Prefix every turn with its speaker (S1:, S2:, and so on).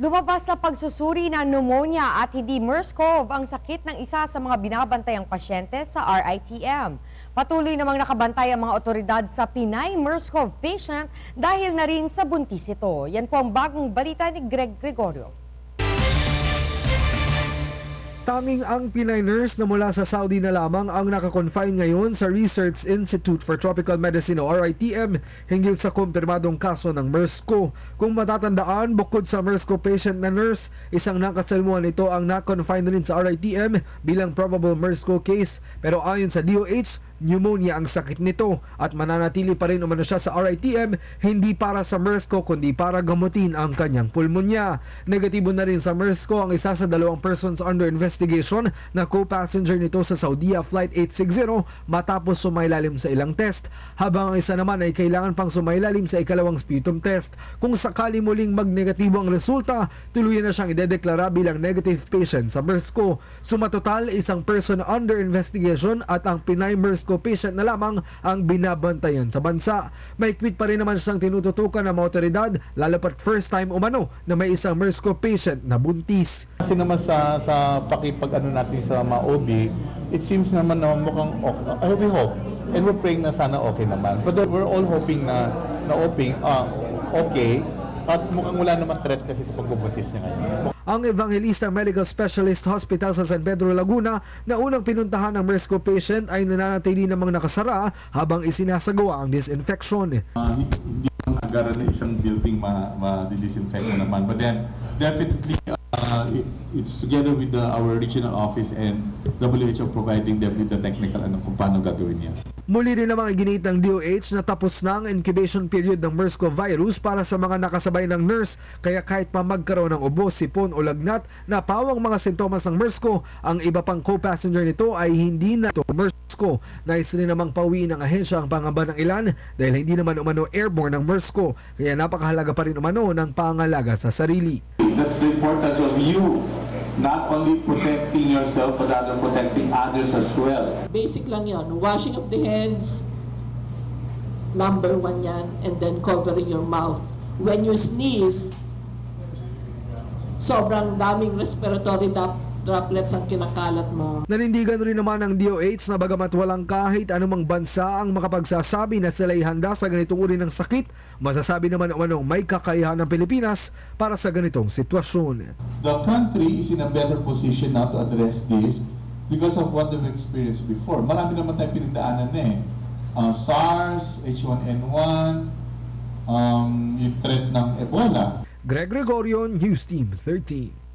S1: Lumabas sa pagsusuri ng pneumonia at hindi MERS-CoV ang sakit ng isa sa mga binabantayang pasyente sa RITM. Patuloy namang nakabantay ang mga otoridad sa Pinay MERS-CoV patient dahil na rin sa buntis ito. Yan po ang bagong balita ni Greg Gregorio.
S2: Tanging ang Pinay nurse na mula sa Saudi na lamang ang nakakonfine ngayon sa Research Institute for Tropical Medicine o RITM hinggil sa kumpirmadong kaso ng MERS-CoV. Kung matatandaan, bukod sa MERS-CoV patient na nurse, isang nakasalmuhan nito ang nakonfine rin sa RITM bilang probable MERS-CoV case. Pero ayon sa DOH, pneumonia ang sakit nito at mananatili pa rin umano siya sa RITM hindi para sa MERS-CoV kundi para gamutin ang kanyang pulmonya. Negatibo na rin sa MERS-CoV ang isa sa dalawang persons under investigation na co-passenger nito sa Saudia Flight 860 matapos sumailalim sa ilang test, habang ang isa naman ay kailangan pang sumailalim sa ikalawang sputum test. Kung sakali muling magnegatibo ang resulta, tuluyan na siyang idedeklara bilang negative patient sa MERS-CoV. Sumatotal, isang person under investigation at ang Pinay MERS-CoV patient na lamang ang binabantayan sa bansa. May quit pa rin naman siyang tinututukan ng mga otoridad, lalo pat first time umano na may isang MERS-CoV patient na buntis.
S3: Kasi naman sa pakipag-ano natin sa mga OB, it seems naman na mukhang okay. We hope. And we're praying na sana okay naman. But we're all hoping na okay. At mukhang wala naman threat kasi sa pagbubuntis niya ngayon.
S2: Ang Evangelista Medical Specialist Hospital sa San Pedro, Laguna na unang pinuntahan ng MERS-CoV patient ay nananatili namang nakasara habang isinasagawa ang disinfection.
S3: Hindi naman agaran na isang building ma-disinfect mo naman. But then, definitely, it's together with our regional office and WHO providing them with the technical kung paano gagawin niya.
S2: Muli rin namang iginit ng DOH na tapos na ang incubation period ng MERS-CoV virus para sa mga nakasabay ng nurse, kaya kahit pa magkaroon ng ubo, sipon o lagnat na pawang mga sintomas ng MERS-CoV, ang iba pang co-passenger nito ay hindi na ito MERS-CoV. Nais rin namang pauwiin ng ahensya ang pangamba ng ilan dahil hindi naman umano airborne ng MERS-CoV, kaya napakahalaga pa rin umano ng pangalaga sa sarili.
S4: That's the importance of you not only protecting yourself but rather protecting others as well.
S5: Basic lang yan, washing of the hands, number 1 yan, and then covering your mouth. When you sneeze, sobrang daming respiratory droplets ang kinakalat mo.
S2: Nanindigan rin naman ng DOH na bagamat walang kahit anumang bansa ang makapagsasabi na sila'y handa sa ganitong uri ng sakit, masasabi naman umanong may kakayahan ng Pilipinas para sa ganitong sitwasyon.
S4: The country is in a better position now to address this because of what we've experienced before. Marami naman tayong pinagdaanan na SARS, H1N1, yung threat ng Ebola.
S2: Greg Gregorio, News Team 13.